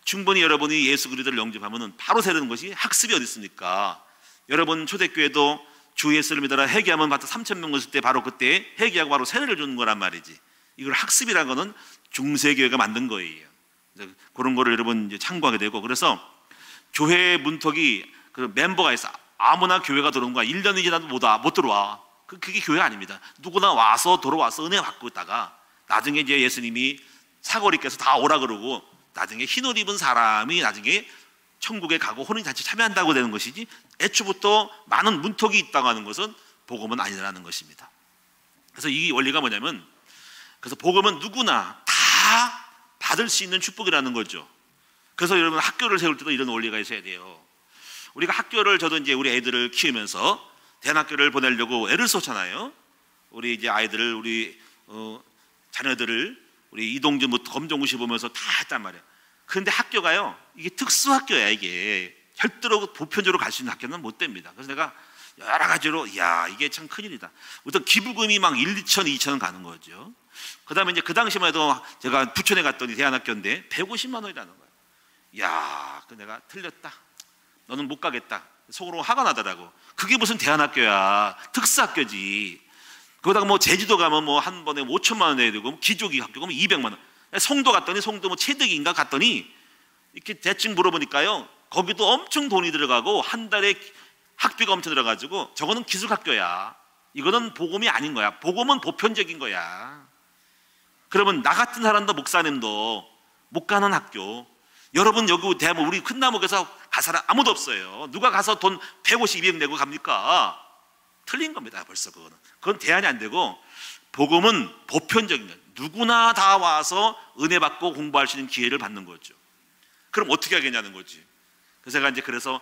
충분히 여러분이 예수 그리스도를 영접하면 바로 세르는 것이 학습이 어디 있습니까? 여러분 초대교회도 주 예수를 믿어라 회개하면 마땅 3,000명 있을 때 바로 그때 회개하고 바로 세례를 주는 거란 말이지. 이걸 학습이라는 거는 중세교회가 만든 거예요. 그런 거를 여러분 이제 참고하게 되고, 그래서 교회 문턱이 그 멤버가 있어. 아무나 교회가 들어오는 거야. 1년이 지나도 못 들어와. 그게 교회가 아닙니다. 누구나 와서 돌아와서 은혜 받고 있다가 나중에 이제 예수님이 사거리께서 다 오라 그러고 나중에 흰옷 입은 사람이 나중에 천국에 가고 혼인잔치 참여한다고 되는 것이지, 애초부터 많은 문턱이 있다고 하는 것은 복음은 아니라는 것입니다. 그래서 이 원리가 뭐냐면, 그래서 복음은 누구나 다 받을 수 있는 축복이라는 거죠. 그래서 여러분 학교를 세울 때도 이런 원리가 있어야 돼요. 우리가 학교를, 저도 이제 우리 애들을 키우면서 대학교를 보내려고 애를 썼잖아요. 우리 이제 아이들을, 우리 자녀들을 우리 이동준부터 검정고시 보면서 다 했단 말이에요. 그런데 학교가요, 이게 특수학교야. 이게 절대로 보편적으로 갈 수 있는 학교는 못 됩니다. 그래서 내가 여러 가지로 이게 참 큰일이다. 어떤 기부금이 막 1, 2천, 2천 가는 거죠. 그 다음에 이제 그 당시만 해도 제가 부천에 갔더니 대안학교인데 150만 원이라는 거예요. 그 내가 틀렸다. 너는 못 가겠다. 속으로 화가 나더라고. 그게 무슨 대안학교야. 특수학교지. 거기다가 뭐 제주도 가면 뭐 한 번에 5천만 원 내야 되고, 기족이 학교 가면 200만 원. 송도 갔더니 송도 뭐 채덕인가 갔더니 이렇게 대충 물어보니까요, 거기도 엄청 돈이 들어가고 한 달에 학비가 엄청 들어가지고 저거는 기숙학교야. 이거는 복음이 아닌 거야. 복음은 보편적인 거야. 그러면 나 같은 사람도 목사님도 못 가는 학교, 여러분 여기 대한민국 우리 큰 나무에서 갈 사람 아무도 없어요. 누가 가서 돈 150, 200 내고 갑니까? 틀린 겁니다. 벌써 그건 대안이 안 되고, 복음은 보편적인 거예요. 누구나 다 와서 은혜 받고 공부할 수 있는 기회를 받는 거죠. 그럼 어떻게 하겠냐는 거지. 그래서 제가 이제 그래서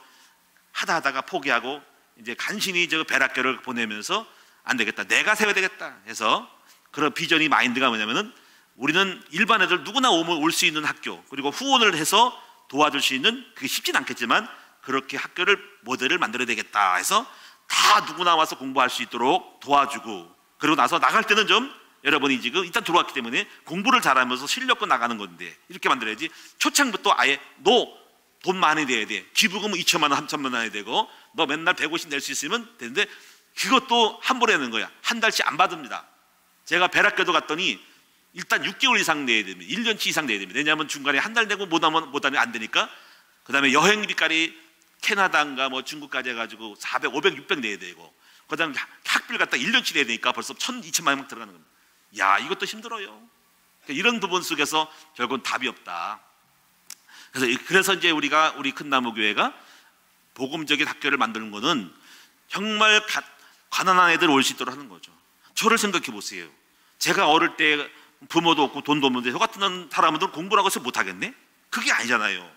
하다가 포기하고 이제 간신히 저 배락교를 보내면서 안 되겠다, 내가 세워야 되겠다 해서, 그런 비전이 마인드가 뭐냐면은 우리는 일반 애들 누구나 오면 올 수 있는 학교, 그리고 후원을 해서 도와줄 수 있는, 그게 쉽진 않겠지만 그렇게 학교를 모델을 만들어야 되겠다 해서 다 누구나 와서 공부할 수 있도록 도와주고, 그리고 나서 나갈 때는 좀 여러분이 지금 일단 들어왔기 때문에 공부를 잘하면서 실력껏 나가는 건데 이렇게 만들어야지. 초창부터 아예 너 돈 많이 내야 돼. 기부금은 2천만 원, 3천만 원 해야 되고 너 맨날 150 낼 수 있으면 되는데 그것도 함부로 내는 거야. 한 달치 안 받습니다. 제가 배락교도 갔더니 일단 6개월 이상 내야 됩니다. 1년치 이상 내야 됩니다. 왜냐하면 중간에 한 달 내고 못하면 안 되니까. 그 다음에 여행비까지 캐나다인가 뭐 중국까지 해가지고 400, 500, 600 내야 되고, 그 다음에 학비를 갖다 1년치 내야 되니까 벌써 1,000, 2천만 원 들어가는 겁니다. 야, 이것도 힘들어요. 그러니까 이런 부분 속에서 결국은 답이 없다. 그래서 이제 우리 큰나무교회가 복음적인 학교를 만드는 거는 정말 가난한 애들 올 수 있도록 하는 거죠. 저를 생각해 보세요. 제가 어릴 때 부모도 없고 돈도 없는데 저 같은 사람들은 공부를 하고 있어 못하겠네? 그게 아니잖아요.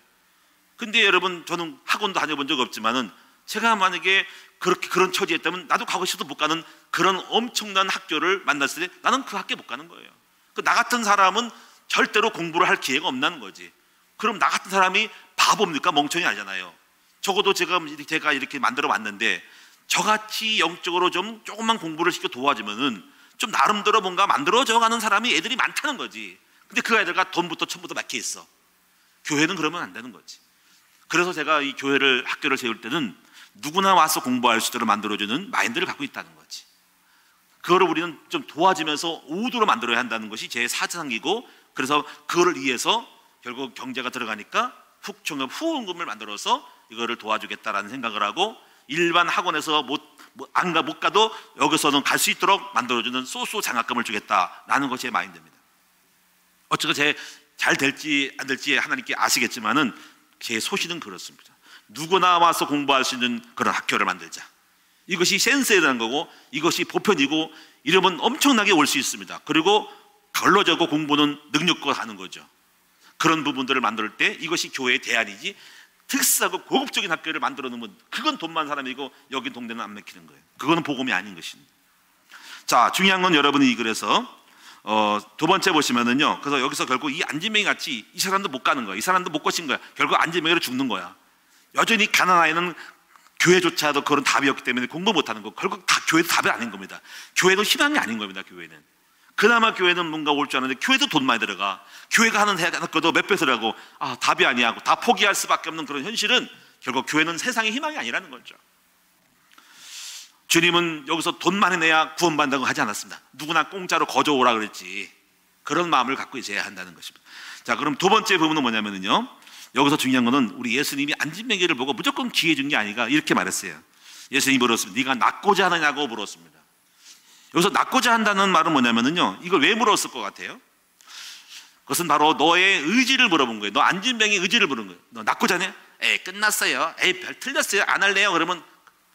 근데 여러분, 저는 학원도 다녀본 적 없지만은 제가 만약에 그런 처지였다면 나도 가고 싶어도 못 가는 그런 엄청난 학교를 만났을 때 나는 그 학교에 못 가는 거예요. 나 같은 사람은 절대로 공부를 할 기회가 없는 거지. 그럼 나 같은 사람이 바보입니까? 멍청이 아니잖아요. 적어도 제가 이렇게 만들어 왔는데 저같이 영적으로 좀 조금만 공부를 시켜 도와주면은 좀 나름대로 뭔가 만들어져 가는 사람이 애들이 많다는 거지. 근데 그 애들과 돈부터 천부터 막혀 있어. 교회는 그러면 안 되는 거지. 그래서 제가 이 학교를 세울 때는 누구나 와서 공부할 수 있도록 만들어주는 마인드를 갖고 있다는 거지. 그거를 우리는 좀 도와주면서 우도로 만들어야 한다는 것이 제 사상이고, 그래서 그거를 위해서 결국 경제가 들어가니까 후원금을 만들어서 이거를 도와주겠다라는 생각을 하고, 일반 학원에서 못 가도 여기서는 갈 수 있도록 만들어주는 소수 장학금을 주겠다라는 것이 제 마인드입니다. 어쩌고 잘 될지 안 될지 하나님께 아시겠지만은 제 소신은 그렇습니다. 누구나 와서 공부할 수 있는 그런 학교를 만들자. 이것이 센스에 대한 거고, 이것이 보편이고, 이러면 엄청나게 올 수 있습니다. 그리고 걸러져고 공부는 능력껏 하는 거죠. 그런 부분들을 만들 때 이것이 교회의 대안이지, 특수하고 고급적인 학교를 만들어 놓으면 그건 돈 많은 사람이고 여기 동네는 안 먹히는 거예요. 그거는 복음이 아닌 것입니다. 자, 중요한 건 여러분이 그래서 두 번째 보시면은요, 그래서 여기서 결국 이 안진뱅이 같이 이 사람도 못 가는 거야. 이 사람도 못 거친 거야. 결국 안진뱅이로 죽는 거야. 여전히 가난한 아이는 교회조차도 그런 답이 없기 때문에 공부 못하는 거. 결국 다 교회도 답이 아닌 겁니다. 교회도 희망이 아닌 겁니다. 교회는 그나마 교회는 뭔가 올 줄 아는데 교회도 돈 많이 들어가. 교회가 하는 것도 몇 배 들어가고 답이 아니하고 다 포기할 수밖에 없는 그런 현실은 결국 교회는 세상의 희망이 아니라는 거죠. 주님은 여기서 돈 많이 내야 구원받는다고 하지 않았습니다. 누구나 공짜로 거저 오라 그랬지. 그런 마음을 갖고 있어야 한다는 것입니다. 자, 그럼 두 번째 부분은 뭐냐면요, 여기서 중요한 거는 우리 예수님이 안진뱅이를 보고 무조건 기회 준 게 아니라 이렇게 말했어요. 예수님이 물었습니다. 네가 낫고자 하느냐고 물었습니다. 여기서 낫고자 한다는 말은 뭐냐면요, 이걸 왜 물었을 것 같아요? 그것은 바로 너의 의지를 물어본 거예요. 너 안진뱅이 의지를 물은 거예요. 너 낫고자 하냐? 끝났어요. 별 틀렸어요. 안 할래요? 그러면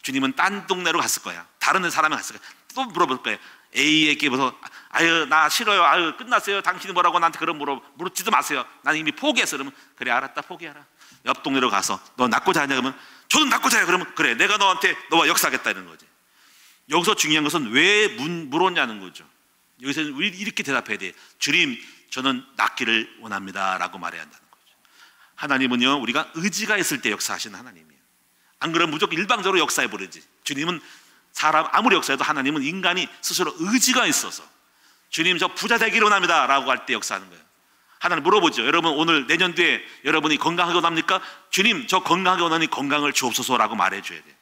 주님은 딴 동네로 갔을 거야. 다른 사람이 갔을 거야. 또 물어볼 거예요. A에게 물어서 아유 나 싫어요. 아유 끝났어요. 당신이 뭐라고 나한테 그런 물지도 마세요. 나는 이미 포기했어. 그러면 그래 알았다 포기하라. 옆 동네로 가서 너 낫고자 하냐? 그러면 저는 낫고자 해요. 그러면 그래 내가 너와 역사하겠다 이런 거지. 여기서 중요한 것은 왜 물었냐는 거죠. 여기서는 이렇게 대답해야 돼. 주님 저는 낫기를 원합니다 라고 말해야 한다는 거죠. 하나님은요 우리가 의지가 있을 때 역사하시는 하나님이에요. 안 그러면 무조건 일방적으로 역사해 버리지. 주님은 사람 아무리 역사해도 하나님은 인간이 스스로 의지가 있어서 주님 저 부자 되기를 원합니다 라고 할 때 역사하는 거예요. 하나님 물어보죠. 여러분 오늘 내년 뒤에 여러분이 건강하게 원합니까? 주님 저 건강하게 원하니 건강을 주옵소서 라고 말해 줘야 돼요.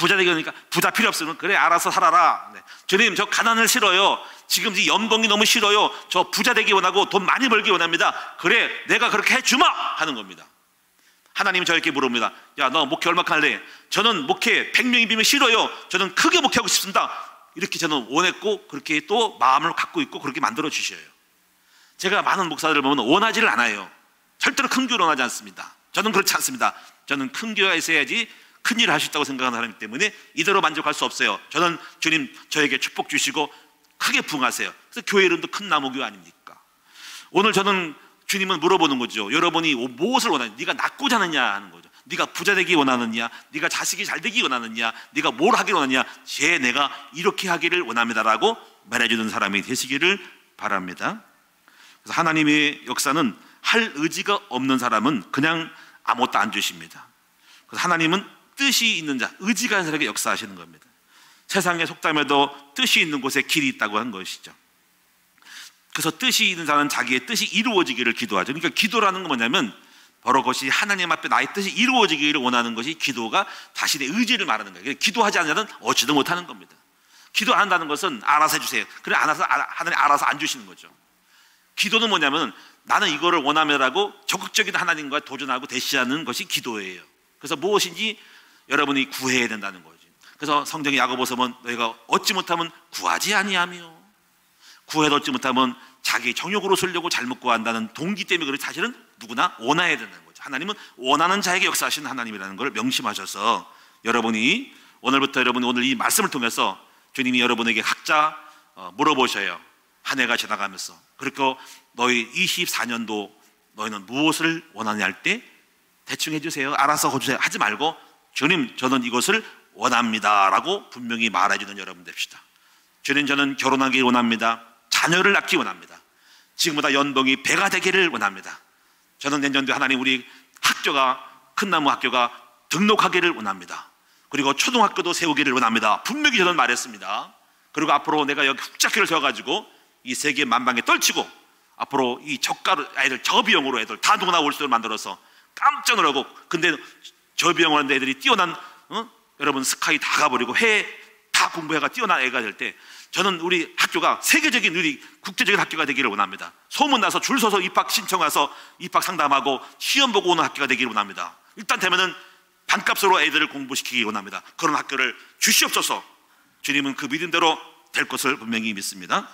부자 되기 원하니까 부자 필요 없으면 그래 알아서 살아라. 네. 주님 저 가난을 싫어요. 지금 이 연봉이 너무 싫어요. 저 부자 되기 원하고 돈 많이 벌기 원합니다. 그래 내가 그렇게 해주마 하는 겁니다. 하나님이 저에게 물어봅니다. 야 너 목회 얼마큼 할래? 저는 목회 100명이 비면 싫어요. 저는 크게 목회하고 싶습니다. 이렇게 저는 원했고 그렇게 또 마음을 갖고 있고 그렇게 만들어 주셔요. 제가 많은 목사들을 보면 원하지를 않아요. 절대로 큰 교회를 원하지 않습니다. 저는 그렇지 않습니다. 저는 큰 교회가 있어야지 큰 일을 할 수 있다고 생각하는 사람이기 때문에 이대로 만족할 수 없어요. 저는 주님 저에게 축복 주시고 크게 부응하세요. 그래서 교회 이름도 큰 나무교회 아닙니까? 오늘 저는 주님은 물어보는 거죠. 여러분이 무엇을 원하냐? 네가 낳고자 하느냐 하는 거죠. 네가 부자 되기 원하느냐? 네가 자식이 잘 되기 원하느냐? 네가 뭘 하기를 원하느냐? 내가 이렇게 하기를 원합니다라고 말해주는 사람이 되시기를 바랍니다. 그래서 하나님의 역사는 할 의지가 없는 사람은 그냥 아무것도 안 주십니다. 그래서 하나님은 뜻이 있는 자, 의지가 있는 사람에게 역사하시는 겁니다. 세상의 속담에도 뜻이 있는 곳에 길이 있다고 한 것이죠. 그래서 뜻이 있는 자는 자기의 뜻이 이루어지기를 기도하죠. 그러니까 기도라는 건 뭐냐면 바로 그것이 하나님 앞에 나의 뜻이 이루어지기를 원하는 것이 기도가 자신의 의지를 말하는 거예요. 기도하지 않는 자는 얻지도 못하는 겁니다. 기도 안 한다는 것은 알아서 해주세요. 그래 하나님 알아서 안 주시는 거죠. 기도는 뭐냐면 나는 이거를 원하며라고 적극적인 하나님과 도전하고 대시하는 것이 기도예요. 그래서 무엇인지 여러분이 구해야 된다는 거죠. 그래서 성경의 야고보서 보면 너희가 얻지 못하면 구하지 아니하며 구해도 얻지 못하면 자기 정욕으로 쓰려고 잘못 구한다는 동기 때문에 그렇지 사실은 누구나 원해야 되는 거죠. 하나님은 원하는 자에게 역사하시는 하나님이라는 걸 명심하셔서 여러분이 오늘부터 여러분이 오늘 이 말씀을 통해서 주님이 여러분에게 각자 물어보셔요. 한 해가 지나가면서 그리고 너희 24년도 너희는 무엇을 원하느냐 할 때 대충 해주세요. 알아서 해주세요. 하지 말고 주님 저는 이것을 원합니다 라고 분명히 말해주는 여러분 됩시다. 주님 저는 결혼하기 원합니다. 자녀를 낳기 원합니다. 지금보다 연봉이 배가 되기를 원합니다. 저는 내년도에 하나님 우리 학교가 큰나무 학교가 등록하기를 원합니다. 그리고 초등학교도 세우기를 원합니다. 분명히 저는 말했습니다. 그리고 앞으로 내가 여기 훅잡기를 세워가지고 이 세계 만방에 떨치고 앞으로 이 저가로 애들 저비용으로 애들 다 누구나 올 수 있도록 만들어서 깜짝 놀라고 근데 저비용으로 하는데 애들이 뛰어난 여러분 스카이 다 가버리고 해외 다 공부해가 뛰어난 애가 될 때 저는 우리 학교가 세계적인 우리 국제적인 학교가 되기를 원합니다. 소문나서 줄 서서 입학 신청해서 입학 상담하고 시험 보고 오는 학교가 되기를 원합니다. 일단 되면은 반값으로 애들을 공부시키기 원합니다. 그런 학교를 주시옵소서. 주님은 그 믿음대로 될 것을 분명히 믿습니다.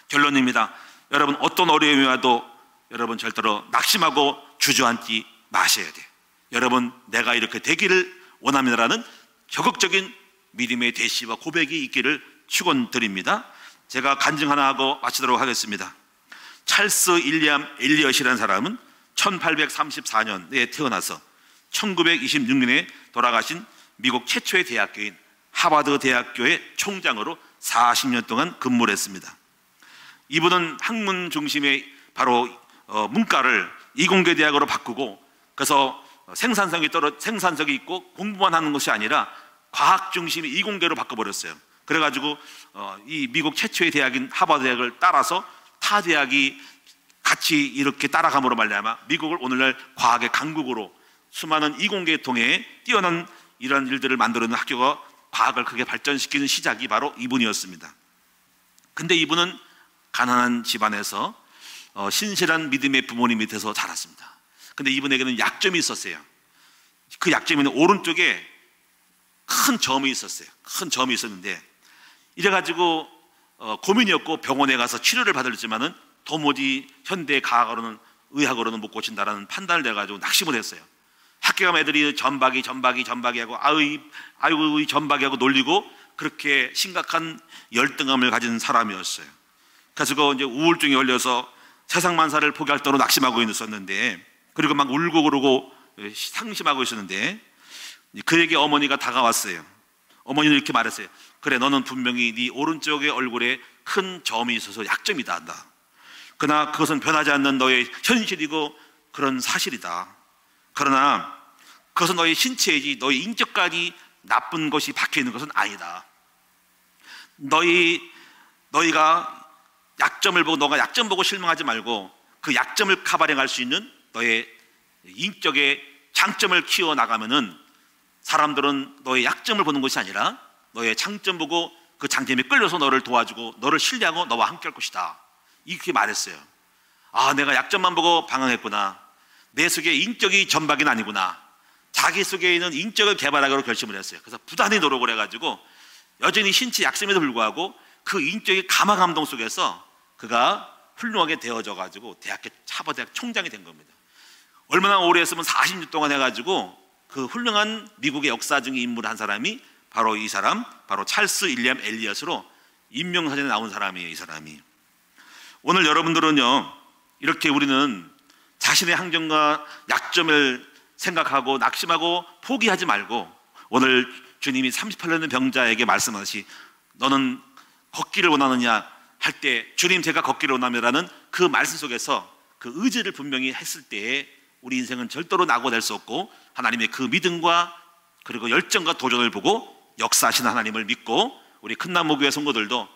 결론입니다. 여러분 어떤 어려움이 와도 여러분 절대로 낙심하고 주저앉지 마셔야 돼. 여러분 내가 이렇게 되기를 원합니다라는 적극적인 믿음의 대시와 고백이 있기를 축원드립니다. 제가 간증 하나 하고 마치도록 하겠습니다. 찰스 일리엄 엘리엇이라는 사람은 1834년에 태어나서 1926년에 돌아가신 미국 최초의 대학교인 하버드 대학교의 총장으로 40년 동안 근무를 했습니다. 이분은 학문 중심의 바로 문과를 이공계 대학으로 바꾸고 그래서 생산성이 있고 공부만 하는 것이 아니라 과학 중심의 이공계로 바꿔버렸어요. 그래가지고 이 미국 최초의 대학인 하버드 대학을 따라서 타 대학이 같이 이렇게 따라감으로 말미암아 미국을 오늘날 과학의 강국으로 수많은 이공계를 통해 뛰어난 이런 일들을 만들어내는 학교가 과학을 크게 발전시키는 시작이 바로 이분이었습니다. 근데 이분은 가난한 집안에서 신실한 믿음의 부모님 밑에서 자랐습니다. 근데 이분에게는 약점이 있었어요. 그 약점은 오른쪽에 큰 점이 있었어요. 큰 점이 있었는데 이래가지고 고민이었고 병원에 가서 치료를 받았지만은 도무지 현대 과학으로는 의학으로는 못 고친다라는 판단을 내가지고 낙심을 했어요. 학교 가면 애들이 전박이 하고 아유 전박이 하고 놀리고 그렇게 심각한 열등감을 가진 사람이었어요. 그래서 이제 우울증에 걸려서 세상 만사를 포기할 정도로 낙심하고 있었는데 그리고 막 울고 그러고 상심하고 있었는데 그에게 어머니가 다가왔어요. 어머니는 이렇게 말했어요. 그래 너는 분명히 네 오른쪽의 얼굴에 큰 점이 있어서 약점이다 한다. 그러나 그것은 변하지 않는 너의 현실이고 그런 사실이다. 그러나 그것은 너의 신체이지 너의 인격까지 나쁜 것이 박혀있는 것은 아니다. 너희가 약점을 보고 너가 약점 보고 실망하지 말고 그 약점을 커버링할 수 있는 너의 인격의 장점을 키워나가면은 사람들은 너의 약점을 보는 것이 아니라 너의 장점 보고 그 장점에 끌려서 너를 도와주고 너를 신뢰하고 너와 함께 할 것이다. 이렇게 말했어요. 아, 내가 약점만 보고 방황했구나. 내 속에 인격이 전박이 아니구나. 자기 속에 있는 인격을 개발하기로 결심을 했어요. 그래서 부단히 노력을 해가지고 여전히 신체 약점에도 불구하고 그 인격의 감화 감동 속에서 그가 훌륭하게 되어져가지고 하버드대학 총장이 된 겁니다. 얼마나 오래 했으면 40년 동안 해가지고 그 훌륭한 미국의 역사적인 인물 한 사람이 바로 이 사람, 바로 찰스 윌리엄 엘리엇으로 인명사전에 나온 사람이에요. 이 사람이. 오늘 여러분들은요, 이렇게 우리는 자신의 항점과 약점을 생각하고 낙심하고 포기하지 말고, 오늘 주님이 38년 된 병자에게 말씀하시, 너는 걷기를 원하느냐 할 때, 주님 제가 걷기를 원합니다라는 그 말씀 속에서 그 의지를 분명히 했을 때에 우리 인생은 절대로 낙오될 수 없고, 하나님의 그 믿음과 그리고 열정과 도전을 보고 역사하시는 하나님을 믿고, 우리 큰나무교회 성도들도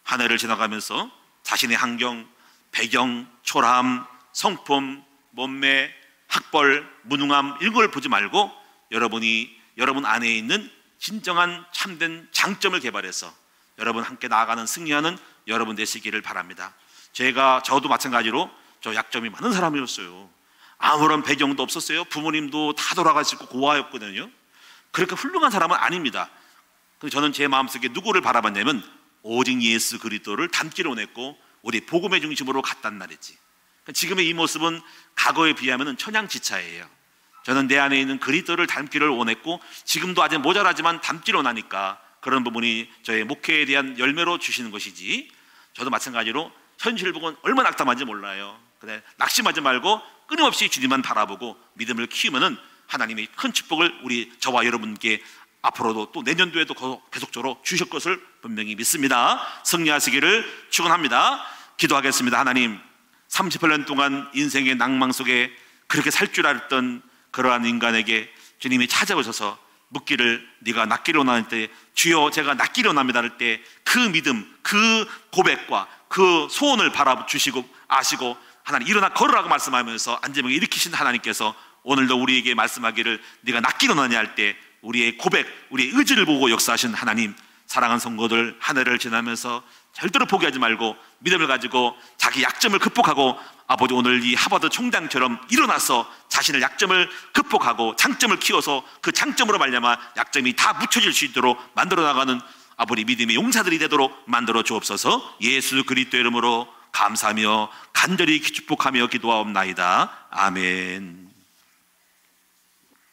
한 해를 지나가면서 자신의 환경, 배경, 초라함, 성품, 몸매, 학벌, 무능함 이런 걸 보지 말고 여러분 안에 있는 진정한 참된 장점을 개발해서 여러분 함께 나아가는 승리하는 여러분 되시기를 바랍니다. 저도 마찬가지로 저 약점이 많은 사람이었어요. 아무런 배경도 없었어요. 부모님도 다 돌아가시고 고아였거든요. 그렇게 훌륭한 사람은 아닙니다. 근데 저는 제 마음속에 누구를 바라봤냐면 오직 예수 그리스도를 닮기를 원했고 우리 복음의 중심으로 갔단 말이지. 지금의 이 모습은 과거에 비하면 천양지차예요. 저는 내 안에 있는 그리스도를 닮기를 원했고 지금도 아직 모자라지만 닮기를 원하니까 그런 부분이 저의 목회에 대한 열매로 주시는 것이지, 저도 마찬가지로 현실을 보고 얼마나 낙담한지 몰라요. 근데 낙심하지 말고 끊임없이 주님만 바라보고 믿음을 키우면은 하나님이 큰 축복을 저와 여러분께 앞으로도 또 내년도에도 계속적으로 주실 것을 분명히 믿습니다. 승리하시기를 축원합니다. 기도하겠습니다. 하나님, 38년 동안 인생의 낭망 속에 그렇게 살 줄 알았던 그러한 인간에게 주님이 찾아오셔서 묻기를, 네가 낫기를 원하는 때 주여 제가 낫기를 원합니다 할 때 그 믿음, 그 고백과 그 소원을 바라주시고 아시고 하나님 일어나 걸으라고 말씀하면서 안전하게 일으키신 하나님께서 오늘도 우리에게 말씀하기를 네가 낫기를 원하냐 할 때 우리의 고백, 우리의 의지를 보고 역사하신 하나님, 사랑하는 성도들 한 해를 지나면서 절대로 포기하지 말고 믿음을 가지고 자기 약점을 극복하고 아버지 오늘 이 하버드 총장처럼 일어나서 자신의 약점을 극복하고 장점을 키워서 그 장점으로 말미암아 약점이 다 묻혀질 수 있도록 만들어 나가는 아버지 믿음의 용사들이 되도록 만들어 주옵소서. 예수 그리스도의 이름으로 감사하며 간절히 축복하며 기도하옵나이다. 아멘.